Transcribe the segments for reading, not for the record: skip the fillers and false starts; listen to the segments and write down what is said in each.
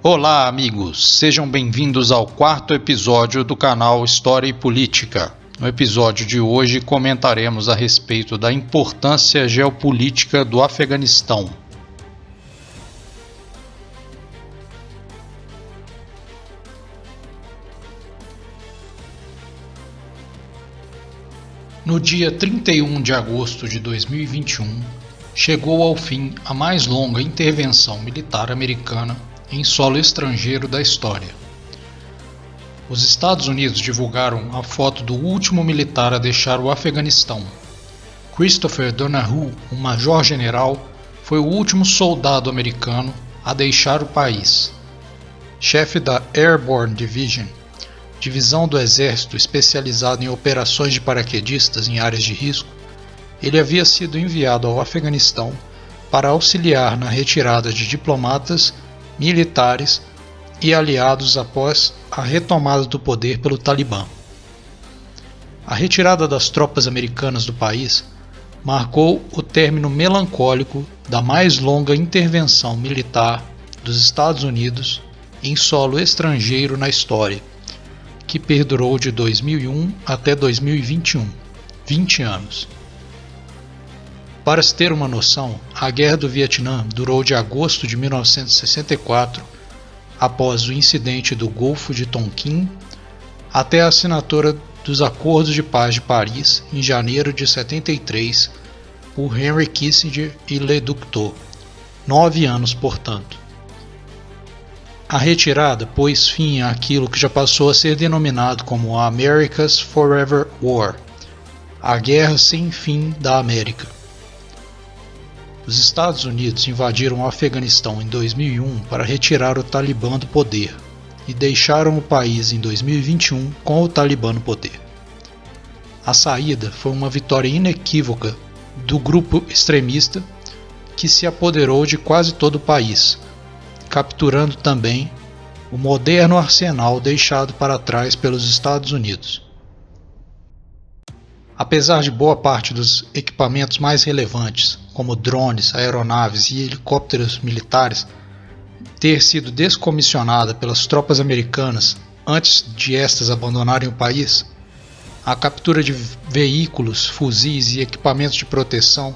Olá, amigos! Sejam bem-vindos ao quarto episódio do canal História e Política. No episódio de hoje comentaremos a respeito da importância geopolítica do Afeganistão. No dia 31 de agosto de 2021, chegou ao fim a mais longa intervenção militar americana em solo estrangeiro da história. Os Estados Unidos divulgaram a foto do último militar a deixar o Afeganistão. Christopher Donohue, um major-general, foi o último soldado americano a deixar o país. Chefe da Airborne Division, divisão do Exército especializada em operações de paraquedistas em áreas de risco, ele havia sido enviado ao Afeganistão para auxiliar na retirada de diplomatas, militares e aliados após a retomada do poder pelo Talibã. A retirada das tropas americanas do país marcou o término melancólico da mais longa intervenção militar dos Estados Unidos em solo estrangeiro na história, que perdurou de 2001 até 2021, 20 anos. Para se ter uma noção, a Guerra do Vietnã durou de agosto de 1964, após o incidente do Golfo de Tonkin, até a assinatura dos Acordos de Paz de Paris em janeiro de 73 por Henry Kissinger e Le Duc Tho, 9 anos, portanto. A retirada pôs fim àquilo que já passou a ser denominado como a America's Forever War, a Guerra Sem Fim da América. Os Estados Unidos invadiram o Afeganistão em 2001 para retirar o Talibã do poder e deixaram o país em 2021 com o Talibã no poder. A saída foi uma vitória inequívoca do grupo extremista que se apoderou de quase todo o país, capturando também o moderno arsenal deixado para trás pelos Estados Unidos. Apesar de boa parte dos equipamentos mais relevantes, como drones, aeronaves e helicópteros militares, ter sido descomissionada pelas tropas americanas antes de estas abandonarem o país, a captura de veículos, fuzis e equipamentos de proteção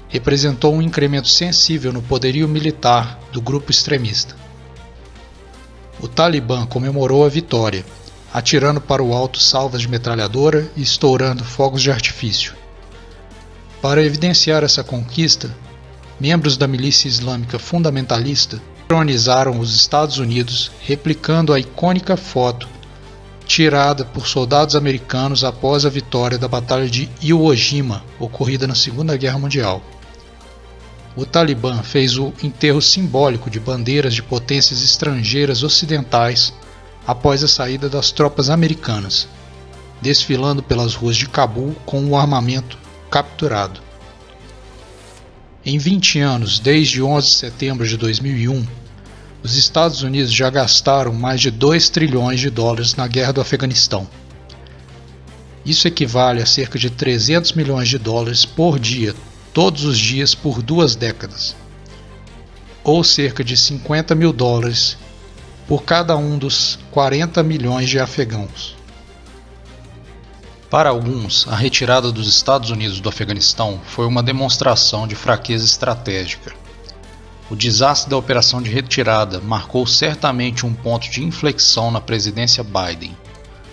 representou um incremento sensível no poderio militar do grupo extremista. O Talibã comemorou a vitória, atirando para o alto salvas de metralhadora e estourando fogos de artifício. Para evidenciar essa conquista, membros da milícia islâmica fundamentalista ironizaram os Estados Unidos, replicando a icônica foto tirada por soldados americanos após a vitória da Batalha de Iwo Jima, ocorrida na Segunda Guerra Mundial. O Talibã fez o enterro simbólico de bandeiras de potências estrangeiras ocidentais após a saída das tropas americanas, desfilando pelas ruas de Cabul com o armamento capturado. Em 20 anos, desde 11 de setembro de 2001, os Estados Unidos já gastaram mais de 2 trilhões de dólares na guerra do Afeganistão. Isso equivale a cerca de 300 milhões de dólares por dia, todos os dias por 2 décadas, ou cerca de 50 mil dólares por cada um dos 40 milhões de afegãos. Para alguns, a retirada dos Estados Unidos do Afeganistão foi uma demonstração de fraqueza estratégica. O desastre da operação de retirada marcou certamente um ponto de inflexão na presidência Biden,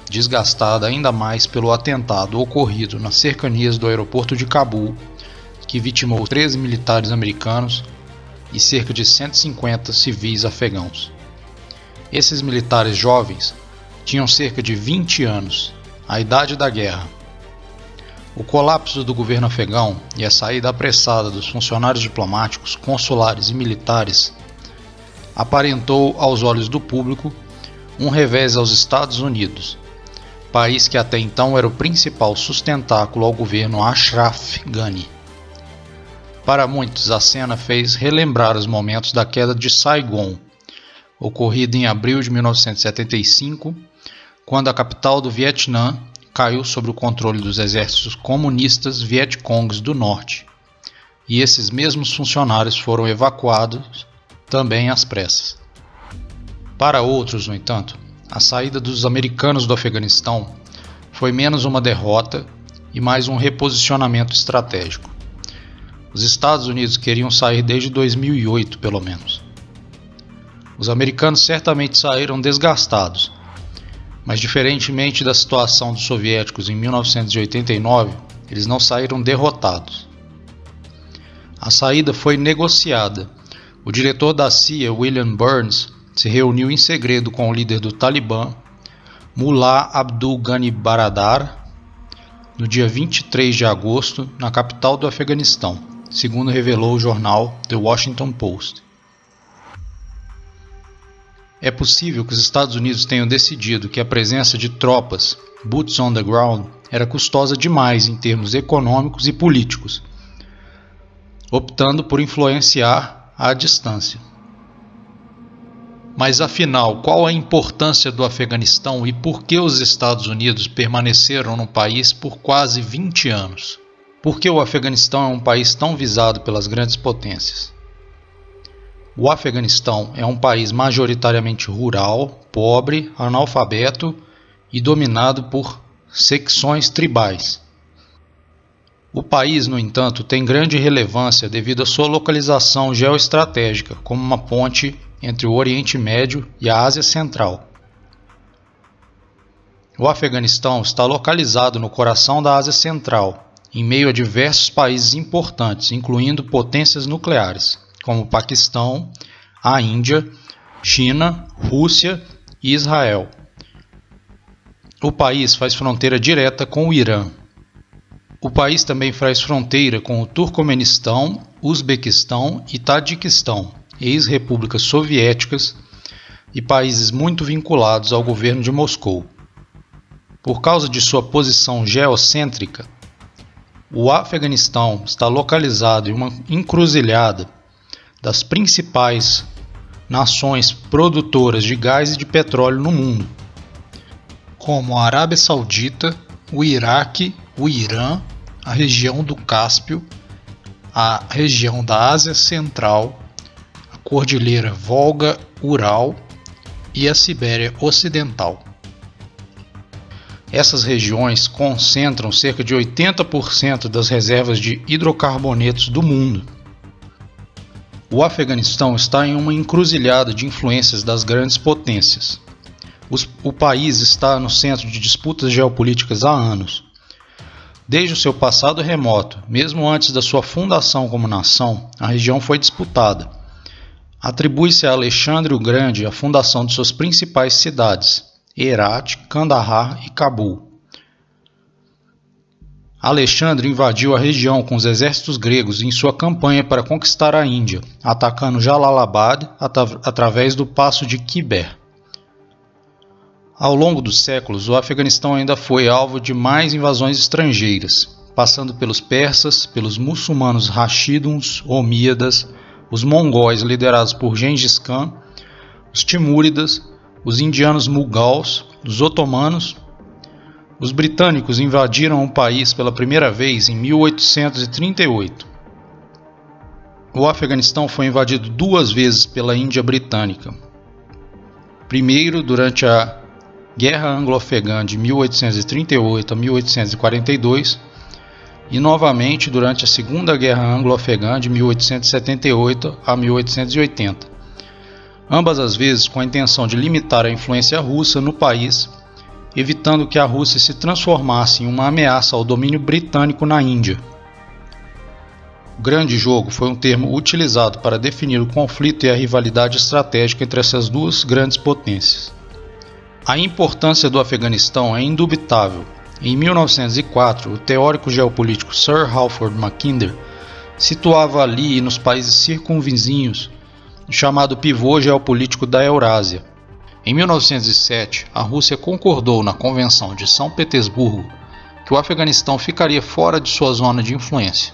desgastada ainda mais pelo atentado ocorrido nas cercanias do aeroporto de Cabul, que vitimou 13 militares americanos e cerca de 150 civis afegãos. Esses militares jovens tinham cerca de 20 anos, a idade da guerra. O colapso do governo afegão e a saída apressada dos funcionários diplomáticos, consulares e militares aparentou aos olhos do público um revés aos Estados Unidos, país que até então era o principal sustentáculo ao governo Ashraf Ghani. Para muitos, a cena fez relembrar os momentos da queda de Saigon, ocorrida em abril de 1975, quando a capital do Vietnã caiu sob o controle dos exércitos comunistas Vietcongs do Norte, e esses mesmos funcionários foram evacuados também às pressas. Para outros, no entanto, a saída dos americanos do Afeganistão foi menos uma derrota e mais um reposicionamento estratégico. Os Estados Unidos queriam sair desde 2008, pelo menos. Os americanos certamente saíram desgastados, mas diferentemente da situação dos soviéticos em 1989, eles não saíram derrotados. A saída foi negociada. O diretor da CIA, William Burns, se reuniu em segredo com o líder do Talibã, Mullah Abdul Ghani Baradar, no dia 23 de agosto, na capital do Afeganistão, segundo revelou o jornal The Washington Post. É possível que os Estados Unidos tenham decidido que a presença de tropas, boots on the ground, era custosa demais em termos econômicos e políticos, optando por influenciar à distância. Mas afinal, qual a importância do Afeganistão e por que os Estados Unidos permaneceram no país por quase 20 anos? Por que o Afeganistão é um país tão visado pelas grandes potências? O Afeganistão é um país majoritariamente rural, pobre, analfabeto e dominado por secções tribais. O país, no entanto, tem grande relevância devido à sua localização geoestratégica como uma ponte entre o Oriente Médio e a Ásia Central. O Afeganistão está localizado no coração da Ásia Central, em meio a diversos países importantes, incluindo potências nucleares, como o Paquistão, a Índia, China, Rússia e Israel. O país faz fronteira direta com o Irã. O país também faz fronteira com o Turcomenistão, Uzbequistão e Tadiquistão, ex-repúblicas soviéticas e países muito vinculados ao governo de Moscou. Por causa de sua posição geocêntrica, o Afeganistão está localizado em uma encruzilhada das principais nações produtoras de gás e de petróleo no mundo, como a Arábia Saudita, o Iraque, o Irã, a região do Cáspio, a região da Ásia Central, a Cordilheira Volga-Ural e a Sibéria Ocidental. Essas regiões concentram cerca de 80% das reservas de hidrocarbonetos do mundo. O Afeganistão está em uma encruzilhada de influências das grandes potências. O país está no centro de disputas geopolíticas há anos. Desde o seu passado remoto, mesmo antes da sua fundação como nação, a região foi disputada. Atribui-se a Alexandre o Grande a fundação de suas principais cidades, Herat, Kandahar e Cabul. Alexandre invadiu a região com os exércitos gregos em sua campanha para conquistar a Índia, atacando Jalalabad através do passo de Khyber. Ao longo dos séculos, o Afeganistão ainda foi alvo de mais invasões estrangeiras, passando pelos persas, pelos muçulmanos Rashiduns, Omíadas, os mongóis liderados por Gengis Khan, os timúridas, os indianos mughals, os otomanos. Os britânicos invadiram o país pela primeira vez em 1838. O Afeganistão foi invadido 2 vezes pela Índia Britânica. Primeiro, durante a Guerra Anglo-Afegã de 1838 a 1842 e novamente durante a Segunda Guerra Anglo-Afegã de 1878 a 1880. Ambas as vezes com a intenção de limitar a influência russa no país, evitando que a Rússia se transformasse em uma ameaça ao domínio britânico na Índia. O Grande Jogo foi um termo utilizado para definir o conflito e a rivalidade estratégica entre essas duas grandes potências. A importância do Afeganistão é indubitável. Em 1904, o teórico geopolítico Sir Halford Mackinder situava ali e nos países circunvizinhos o chamado pivô geopolítico da Eurásia. Em 1907, a Rússia concordou na Convenção de São Petersburgo que o Afeganistão ficaria fora de sua zona de influência.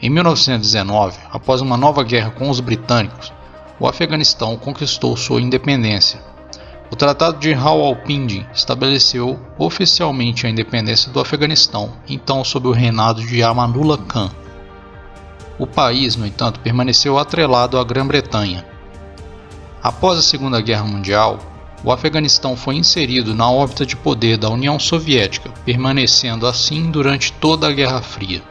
Em 1919, após uma nova guerra com os britânicos, o Afeganistão conquistou sua independência. O Tratado de Rawalpindi estabeleceu oficialmente a independência do Afeganistão, então sob o reinado de Amanullah Khan. O país, no entanto, permaneceu atrelado à Grã-Bretanha. Após a Segunda Guerra Mundial, o Afeganistão foi inserido na órbita de poder da União Soviética, permanecendo assim durante toda a Guerra Fria.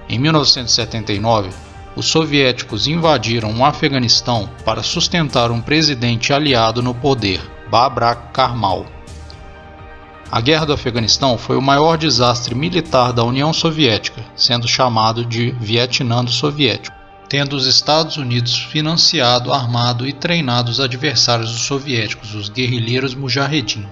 Em 1979, os soviéticos invadiram o Afeganistão para sustentar um presidente aliado no poder, Babrak Karmal. A Guerra do Afeganistão foi o maior desastre militar da União Soviética, sendo chamado de Vietnã do Soviético, tendo os Estados Unidos financiado, armado e treinado os adversários dos soviéticos, os guerrilheiros Mujahedin.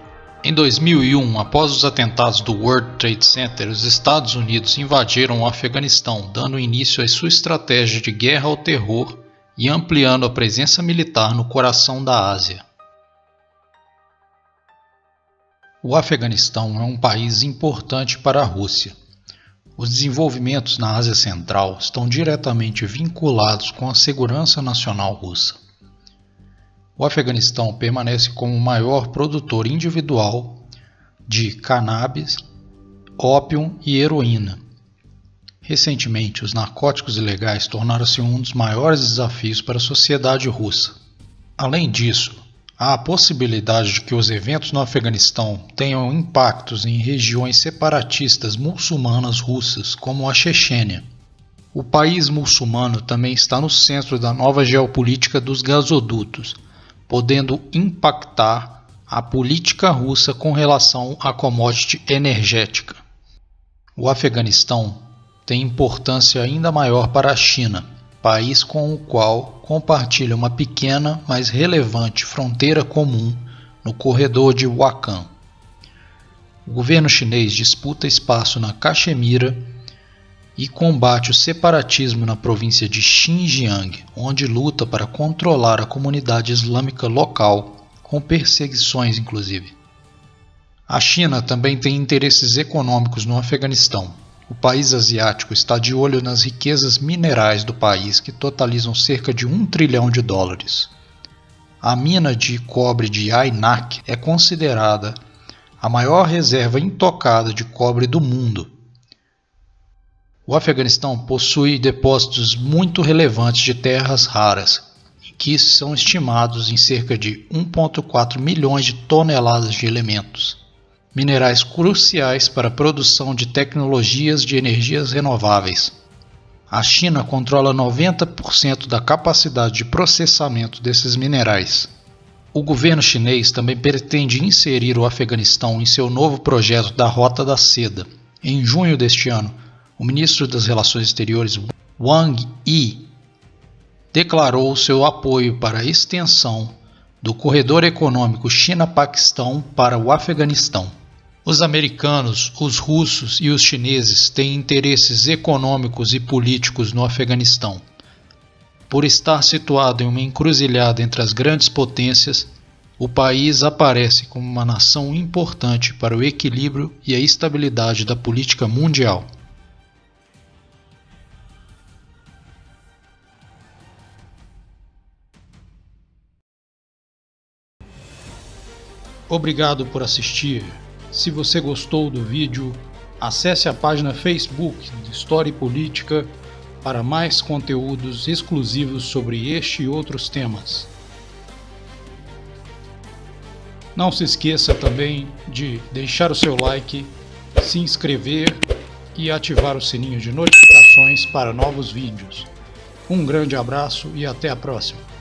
Em 2001, após os atentados do World Trade Center, os Estados Unidos invadiram o Afeganistão, dando início à sua estratégia de guerra ao terror e ampliando a presença militar no coração da Ásia. O Afeganistão é um país importante para a Rússia. Os desenvolvimentos na Ásia Central estão diretamente vinculados com a segurança nacional russa. O Afeganistão permanece como o maior produtor individual de cannabis, ópio e heroína. Recentemente, os narcóticos ilegais tornaram-se um dos maiores desafios para a sociedade russa. Além disso, há a possibilidade de que os eventos no Afeganistão tenham impactos em regiões separatistas muçulmanas russas, como a Chechênia. O país muçulmano também está no centro da nova geopolítica dos gasodutos, podendo impactar a política russa com relação à commodity energética. O Afeganistão tem importância ainda maior para a China, país com o qual compartilha uma pequena, mas relevante fronteira comum no corredor de Wakhan. O governo chinês disputa espaço na Caxemira e combate o separatismo na província de Xinjiang, onde luta para controlar a comunidade islâmica local, com perseguições inclusive. A China também tem interesses econômicos no Afeganistão. O país asiático está de olho nas riquezas minerais do país, que totalizam cerca de $1 trilhão. A mina de cobre de Aynak é considerada a maior reserva intocada de cobre do mundo. O Afeganistão possui depósitos muito relevantes de terras raras, que são estimados em cerca de 1,4 milhões de toneladas de elementos. Minerais cruciais para a produção de tecnologias de energias renováveis. A China controla 90% da capacidade de processamento desses minerais. O governo chinês também pretende inserir o Afeganistão em seu novo projeto da Rota da Seda. Em junho deste ano, o ministro das Relações Exteriores, Wang Yi, declarou seu apoio para a extensão do corredor econômico China-Paquistão para o Afeganistão. Os americanos, os russos e os chineses têm interesses econômicos e políticos no Afeganistão. Por estar situado em uma encruzilhada entre as grandes potências, o país aparece como uma nação importante para o equilíbrio e a estabilidade da política mundial. Obrigado por assistir. Se você gostou do vídeo, acesse a página Facebook de História e Política para mais conteúdos exclusivos sobre este e outros temas. Não se esqueça também de deixar o seu like, se inscrever e ativar o sininho de notificações para novos vídeos. Um grande abraço e até a próxima!